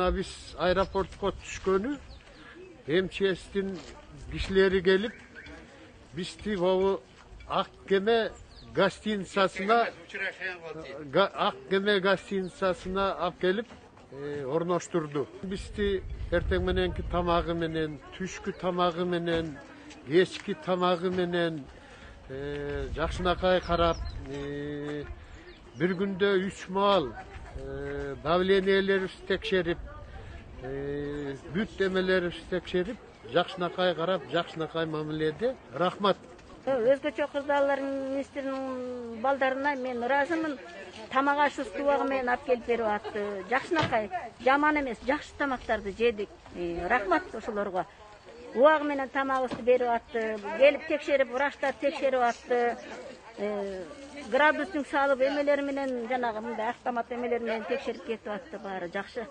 Mına biz aeroportқа түшкөнү МЧС'тин кишилери келип бизди бу Ак кеме гостиницасына алып келип орноштурду. Бизди эртең мененки тамагы менен, түшкү тамагы менен, кечки тамагы менен жакшынакай карап, бир күндө 3 маал давлениелерибизди текшерип, бүт эмелерибизди текшерип, жакшынакай карап, жакшынакай мамиледе. Рахмат. Өзгөчө кыздалар министринин балдарына мен ыраазымын. Тамак ашуусу убагы менен алып келип берип атты. Жакшынакай, жаман эмес, жакшы тамактарды жедик. Рахмат ошолорго. Убагы менен тамагыбызды берип атты. Келип текшерип, врачтар текшерип атты. Градусник салып эмелери менен жанагы мындай автомат эмелери менен текшерип кетип атты, баары жакшы.